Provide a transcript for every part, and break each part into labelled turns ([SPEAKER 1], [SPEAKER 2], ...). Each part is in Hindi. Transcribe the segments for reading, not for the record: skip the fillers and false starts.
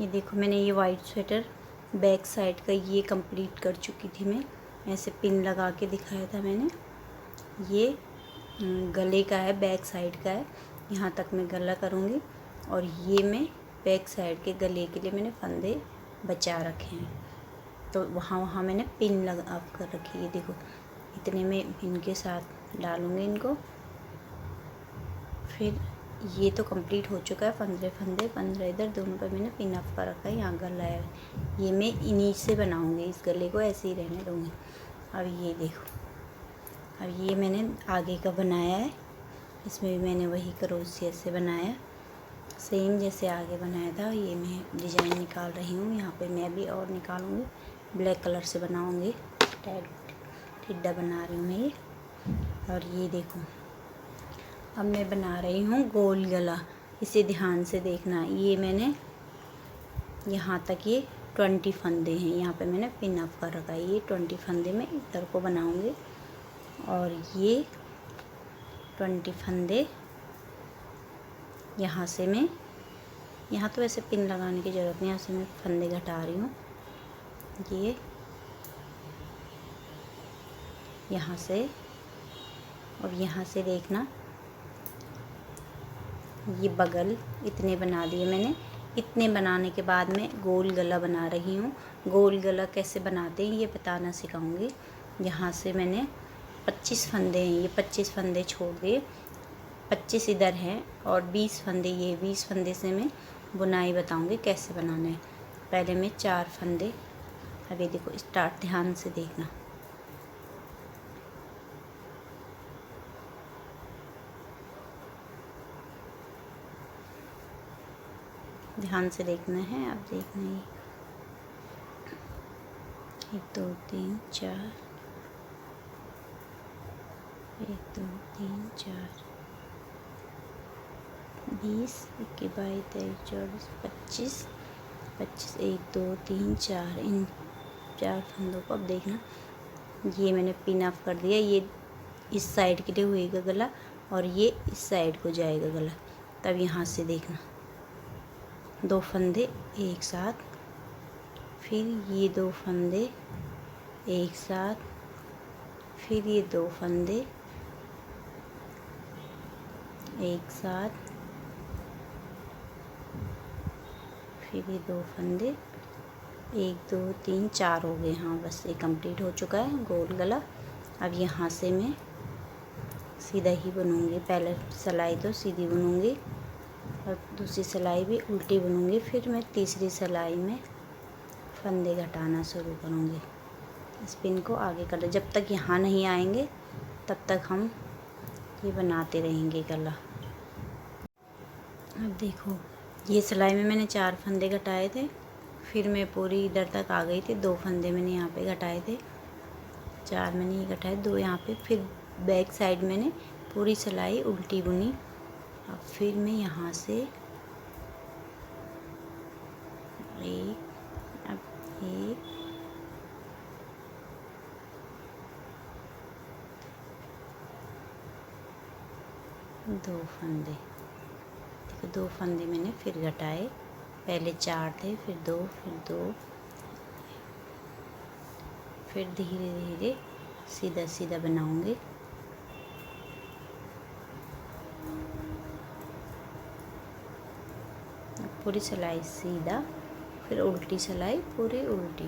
[SPEAKER 1] ये देखो मैंने ये वाइट स्वेटर बैक साइड का ये कंप्लीट कर चुकी थी मैं। ऐसे पिन लगा के दिखाया था मैंने। ये गले का है, बैक साइड का है, यहाँ तक मैं गला करूँगी। और ये मैं बैक साइड के गले के लिए मैंने फंदे बचा रखे हैं, तो वहाँ मैंने पिन लगा कर रखी है। देखो इतने में इनके साथ डालूँगी इनको। फिर ये तो कंप्लीट हो चुका है, 15 इधर दोनों पे मैंने पिन अप कर रखा है। यहाँ गला है, ये मैं इन्हीं से बनाऊँगी, इस गले को ऐसे ही रहने दूँगी। अब ये देखो, अब ये मैंने आगे का बनाया है, इसमें भी मैंने वही क्रोशिया से बनाया, सेम जैसे आगे बनाया था। ये मैं डिज़ाइन निकाल रही हूँ, यहाँ पे मैं भी और निकालूँगी, ब्लैक कलर से बनाऊँगी। टिड्डा बना रही हूँ मैं ये। और ये देखो अब मैं बना रही हूँ गोल गला। इसे ध्यान से देखना, ये मैंने यहाँ तक ये 20 फंदे हैं, यहाँ पे मैंने पिन अप कर रखा है। ये 20 फंदे में इधर को बनाऊँगी और ये 20 फंदे यहाँ से मैं, यहाँ तो वैसे पिन लगाने की ज़रूरत नहीं, यहाँ से मैं फंदे घटा रही हूँ। ये यहाँ से और यहाँ से देखना, ये बगल इतने बना दिए मैंने। इतने बनाने के बाद मैं गोल गला बना रही हूँ। गोल गला कैसे बनाते हैं ये बताना सिखाऊंगी। यहाँ से मैंने 25 फंदे हैं, ये 25 फंदे छोड़ दिए, 25 इधर हैं और 20 फंदे, ये 20 फंदे से मैं बुनाई बताऊंगी कैसे बनाना है। पहले मैं 4 फंदे, अभी देखो स्टार्ट, ध्यान से देखना। ध्यान से देखना है, अब देखना है। 1 2 3 4, 1 2 3 4, 20 21 22 23 24 25, 1 2 3 4, इन 4 फंदों को अब देखना, ये मैंने पिन अप कर दिया। ये इस साइड के लिए हुएगा गला और ये इस साइड को जाएगा गला। तब यहाँ से देखना 2 फंदे एक साथ, फिर ये 2 फंदे एक साथ, फिर ये 2 फंदे एक साथ, फिर ये 2 फंदे, 1 2 3 4 हो गए। हाँ बस ये कंप्लीट हो चुका है गोल गला। अब यहाँ से मैं सीधा ही बुनूँगी, पहले सिलाई तो सीधी बुनूँगी और दूसरी सिलाई भी उल्टी बुनूँगी। फिर मैं तीसरी सिलाई में फंदे घटाना शुरू करूँगी, स्पिन को आगे कर। जब तक यहाँ नहीं आएंगे तब तक हम ये बनाते रहेंगे गला। अब देखो ये सिलाई में मैंने 4 फंदे घटाए थे, फिर मैं पूरी इधर तक आ गई थी। 2 फंदे मैंने यहाँ पे घटाए थे, 4 मैंने ये घटाए, 2 यहाँ पे। फिर बैक साइड मैंने पूरी सिलाई उल्टी बुनी। अब फिर मैं यहाँ से एक, अब एक, 2 फंदे, देखो 2 फंदे मैंने फिर घटाए, पहले 4 थे, फिर 2, फिर 2, फिर धीरे धीरे सीधा सीधा बनाऊंगी। पूरी सिलाई सीधा, फिर उल्टी सिलाई पूरी उल्टी।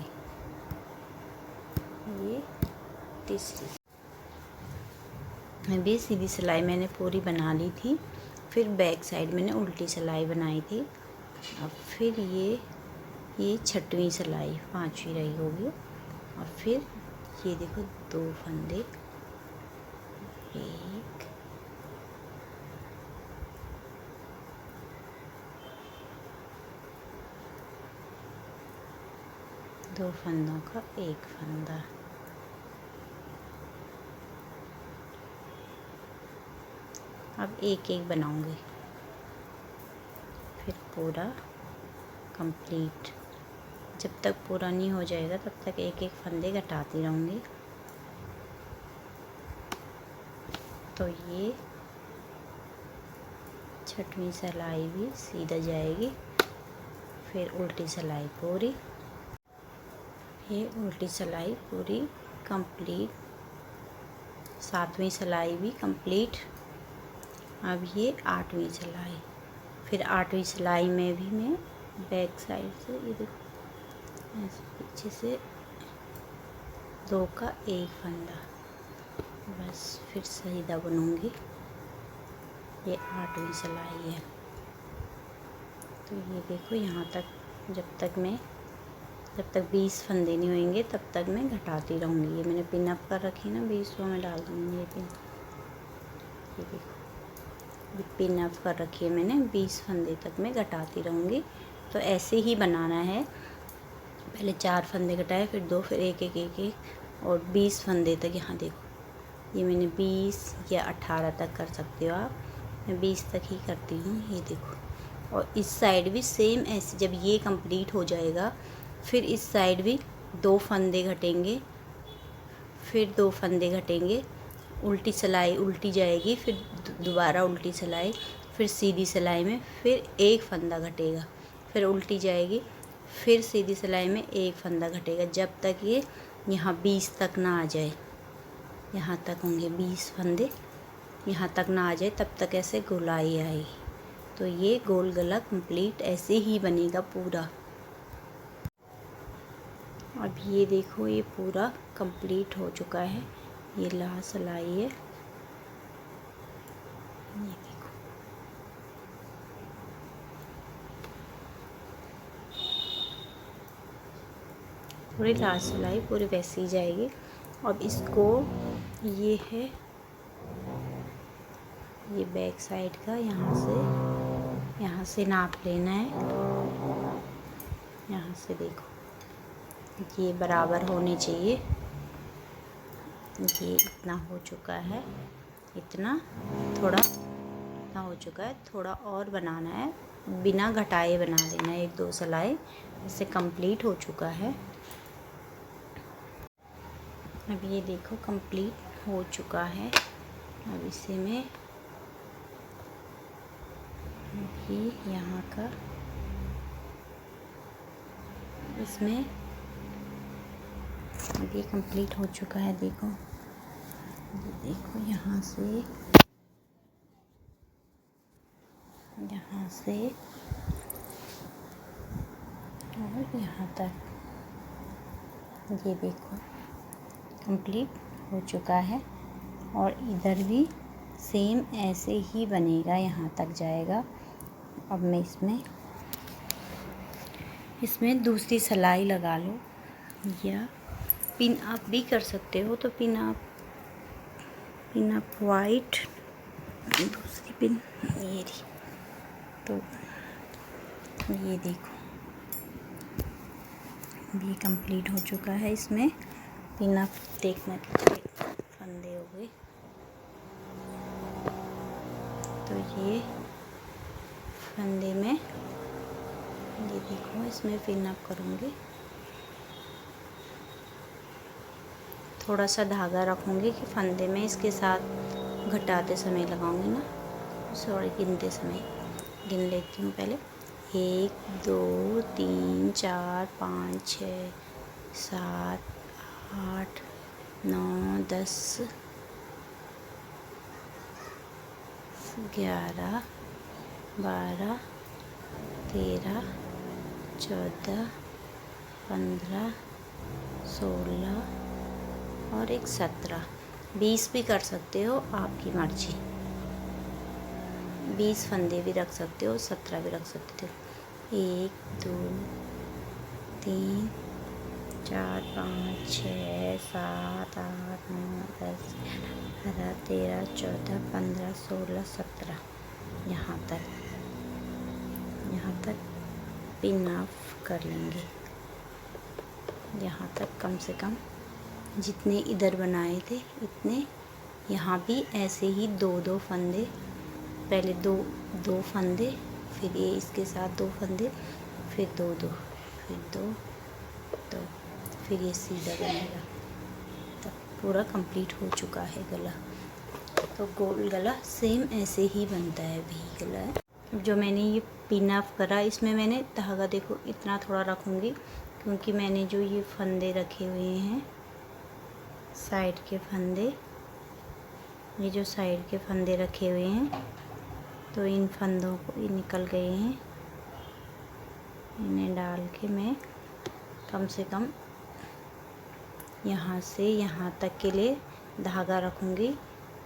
[SPEAKER 1] ये तीसरी भी सीधी सिलाई मैंने पूरी बना ली थी, फिर बैक साइड मैंने उल्टी सिलाई बनाई थी। अब फिर ये छठवीं सिलाई, 5वीं रही होगी। और फिर ये देखो 2 फंदे, 1 2 फंदों का 1 फंदा। अब एक एक बनाऊंगी, फिर पूरा कंप्लीट। जब तक पूरा नहीं हो जाएगा तब तक एक एक फंदे घटाती रहूँगी। तो ये छठवीं सिलाई भी सीधा जाएगी, फिर उल्टी सिलाई पूरी, ये उल्टी सिलाई पूरी कंप्लीट, 7वीं सिलाई भी कंप्लीट। अब ये 8वीं सिलाई, फिर 8वीं सिलाई में भी मैं बैक साइड से ये देखो ऐसे पीछे से 2 का 1 फंदा, बस फिर सीधा बुनूंगी। ये 8वीं सिलाई है। तो ये देखो यहाँ तक जब तक 20 फंदे नहीं होंगे तब तक मैं घटाती रहूँगी। ये मैंने पिन अप कर रखी है ना, 20 में डाल दूँगी ये पिन। ये देखो ये पिन अप कर रखी है मैंने, 20 फंदे तक मैं घटाती रहूँगी। तो ऐसे ही बनाना है, पहले 4 फंदे घटाए, फिर 2, फिर एक और 20 फंदे तक। यहाँ देखो ये मैंने 20 या 18 तक कर सकते हो आप, मैं 20 तक ही करती हूँ। ये देखो, और इस साइड भी सेम ऐसे, जब ये कंप्लीट हो जाएगा फिर इस साइड भी 2 फंदे घटेंगे, फिर 2 फंदे घटेंगे, उल्टी सिलाई उल्टी जाएगी, फिर दोबारा उल्टी सिलाई, फिर सीधी सिलाई में फिर 1 फंदा घटेगा, फिर उल्टी जाएगी, फिर सीधी सिलाई में 1 फंदा घटेगा, जब तक ये यहाँ 20 तक ना आ जाए। यहाँ तक होंगे 20 फंदे, यहाँ तक ना आ जाए तब तक ऐसे गोलाई आएगी। तो ये गोल गला कंप्लीट ऐसे ही बनेगा पूरा। अब ये देखो ये पूरा कंप्लीट हो चुका है, ये लास्ट सिलाई है। ये देखो पूरी लास्ट सिलाई पूरी वैसी ही जाएगी। अब इसको ये है ये बैक साइड का, यहाँ से नाप लेना है। यहाँ से देखो ये बराबर होने चाहिए, ये इतना हो चुका है, इतना थोड़ा इतना हो चुका है, थोड़ा और बनाना है, बिना घटाए बना लेना है 1-2 सिलाई, इससे कंप्लीट हो चुका है। अब ये देखो कंप्लीट हो चुका है। अब इसे मैं अभी यहाँ का इसमें अब ये कंप्लीट हो चुका है। देखो यहाँ से और यहाँ तक, ये देखो कंप्लीट हो चुका है। और इधर भी सेम ऐसे ही बनेगा, यहाँ तक जाएगा। अब मैं इसमें दूसरी सिलाई लगा लो, या पिन अप भी कर सकते हो। तो पिन अप वाइट, दूसरी पिन ये रही। तो ये देखो ये कंप्लीट हो चुका है। इसमें पिन अप देखना कितने फंदे हो गए। तो ये फंदे में ये देखो, इसमें पिन अप करूँगी, थोड़ा सा धागा रखूँगी कि फंदे में इसके साथ घटाते समय लगाऊँगी ना, सॉरी गिनते समय गिन लेती हूँ पहले। 1 2 3 4 5 6 7 8 9 10 11 12 13 14 15 16 और एक 17, 20 भी कर सकते हो, आपकी मर्जी। 20 फंदे भी रख सकते हो, 17 भी रख सकते हो। 1 2 3 4 5 6 7 8 9 10 11 13 14 15 16 17, यहाँ तक पिन अप कर लेंगे। यहाँ तक कम से कम जितने इधर बनाए थे इतने यहाँ भी ऐसे ही 2-2 फंदे, पहले 2 फंदे, फिर ये इसके साथ 2 फंदे, फिर 2-2, फिर 2, फिर ये सीधा बनेगा। तब पूरा कंप्लीट हो चुका है गला। तो गोल गला सेम ऐसे ही बनता है, भी गला है। जो मैंने ये पिन अप करा, इसमें मैंने धागा देखो इतना थोड़ा रखूँगी, क्योंकि मैंने जो ये फंदे रखे हुए हैं साइड के फंदे, ये जो साइड के फंदे रखे हुए हैं, तो इन फंदों को ये निकल गए हैं। इन्हें डाल के मैं कम से कम यहाँ से यहाँ तक के लिए धागा रखूँगी,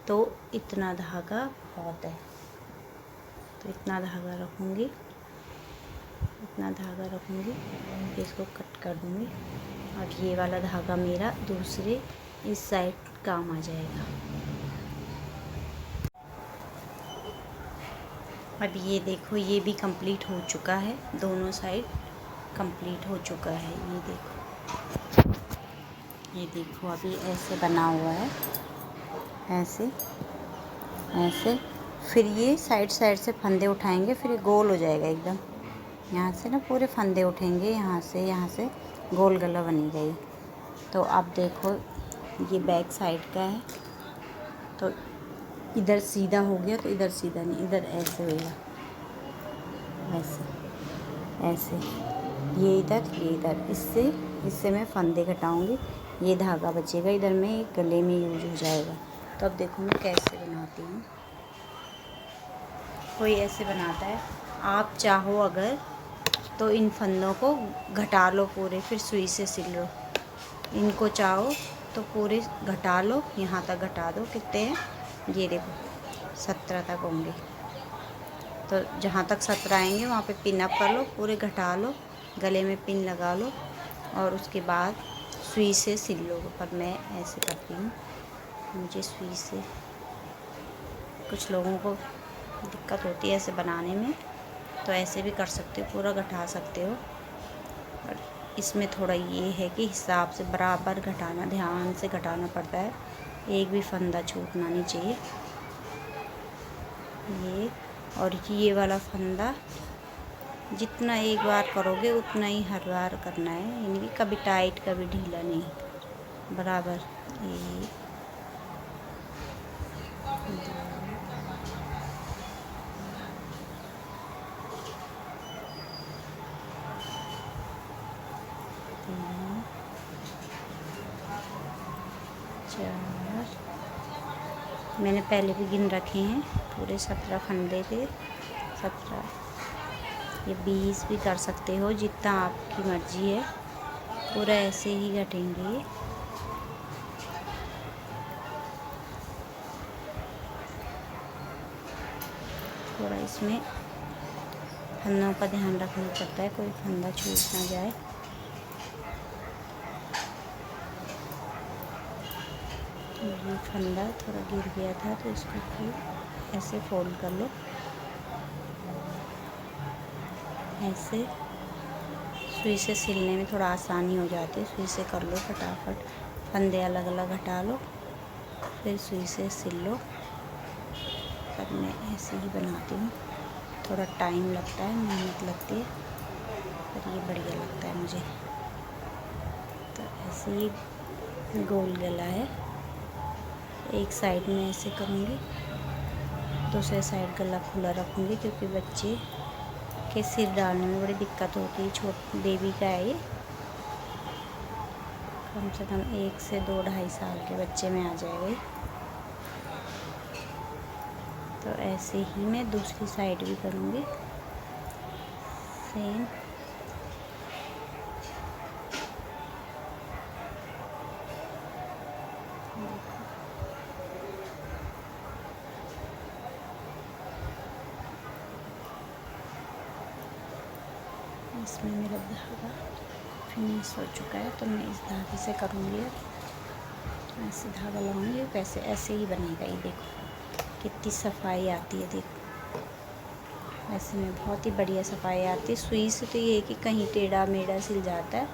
[SPEAKER 1] तो इतना धागा बहुत है। तो इतना धागा रखूँगी, इतना धागा रखूँगी, इसको कट कर दूँगी। अब ये वाला धागा मेरा दूसरे इस साइड काम आ जाएगा। अब ये देखो, ये भी कंप्लीट हो चुका है, दोनों साइड कंप्लीट हो चुका है। ये देखो अभी ऐसे बना हुआ है, ऐसे ऐसे। फिर ये साइड साइड से फंदे उठाएंगे, फिर ये गोल हो जाएगा एकदम। यहाँ से ना पूरे फंदे उठेंगे, यहाँ से गोल गला बनेगा ये। तो अब देखो ये बैक साइड का है, तो इधर सीधा हो गया, तो इधर सीधा नहीं, इधर ऐसे होगा, ऐसे ऐसे, ये इधर। इससे मैं फंदे घटाऊँगी, ये धागा बचेगा इधर में, गले में यूज हो जाएगा। तो अब देखो मैं कैसे बनाती हूँ। कोई ऐसे बनाता है, आप चाहो अगर तो इन फंदों को घटा लो पूरे, फिर सुई से सिल लो। इनको चाहो तो पूरे घटा लो, यहाँ तक घटा दो। कितने हैं ये देखो, 17 तक होंगे। तो जहाँ तक 17 आएंगे वहाँ पे पिन अप कर लो, पूरे घटा लो, गले में पिन लगा लो, और उसके बाद सुई से सिल लो। पर मैं ऐसे करती हूँ, मुझे सुई से, कुछ लोगों को दिक्कत होती है ऐसे बनाने में, तो ऐसे भी कर सकते हो, पूरा घटा सकते हो। और इसमें थोड़ा ये है कि हिसाब से बराबर घटाना, ध्यान से घटाना पड़ता है, एक भी फंदा छूटना नहीं चाहिए। ये वाला फंदा जितना एक बार करोगे उतना ही हर बार करना है, यानी कि कभी टाइट कभी ढीला नहीं, बराबर। ये मैंने पहले भी गिन रखे हैं, पूरे 17 फंदे थे, 17। ये 20 भी कर सकते हो, जितना आपकी मर्जी है, पूरा ऐसे ही घटेंगे ये। थोड़ा इसमें फंदों का ध्यान रखना पड़ता है, कोई फंदा छूट ना जाए। ये फंदा थोड़ा गिर गया था, तो इसको फिर ऐसे फोल्ड कर लो, ऐसे। सुई से सिलने में थोड़ा आसानी हो जाती है, सुई से कर लो फटाफट। फंदे अलग अलग हटा लो, फिर सुई से सिल लो। पर मैं ऐसे ही बनाती हूँ, थोड़ा टाइम लगता है, मेहनत लगती है, पर ये बढ़िया लगता है मुझे। तो ऐसे ही गोल गला है, एक साइड में ऐसे करूँगी, दूसरे साइड गला खुला रखूँगी, क्योंकि बच्चे के सिर डालने में बड़ी दिक्कत होती है। छोटे बेबी का है ये, कम से कम 1 से 2-2.5 साल के बच्चे में आ जाएगा। तो ऐसे ही मैं दूसरी साइड भी करूँगी सेम। इसमें मेरा धागा फिनिश हो चुका है, तो मैं इस धागे से करूँगी। ऐसे धागा लगाऊंगी, वैसे ऐसे ही बनेगा। ये देखो कितनी सफाई आती है, देखो ऐसे में बहुत ही बढ़िया सफाई आती है। सुई से तो ये है कि कहीं टेढ़ा मेढ़ा सिल जाता है,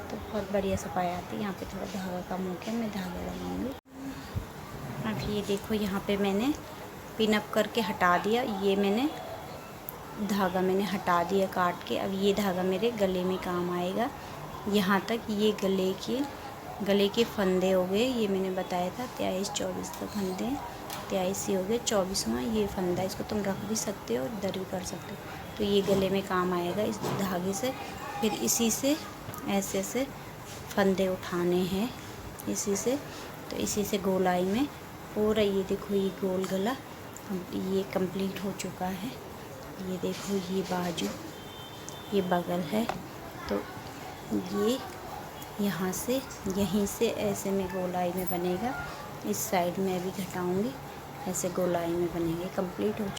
[SPEAKER 1] तो बहुत बढ़िया सफाई आती है। यहाँ पे थोड़ा धागा कम हो गया, मैं धागा लगाऊंगी। अब ये देखो, यहाँ पे मैंने पिन अप करके हटा दिया, ये मैंने धागा हटा दिया काट के। अब ये धागा मेरे गले में काम आएगा। यहाँ तक ये गले के फंदे हो गए, ये मैंने बताया था 23-24 तक फंदे। 83 हो गया। 24वां ये फंदा, इसको तुम रख भी सकते हो और इधर भी कर सकते हो। तो ये गले में काम आएगा इस धागे से। फिर इसी से ऐसे ऐसे फंदे उठाने हैं इसी से। तो इसी से गोलाई में पूरा, ये देखो ये गोल गला ये कंप्लीट हो चुका है। ये देखो ये बाजू, ये बगल है। तो ये यहाँ से यहीं से ऐसे में गोलाई में बनेगा। इस साइड में भी घटाऊंगी, ऐसे गोलाई में बनेंगे। कंप्लीट हो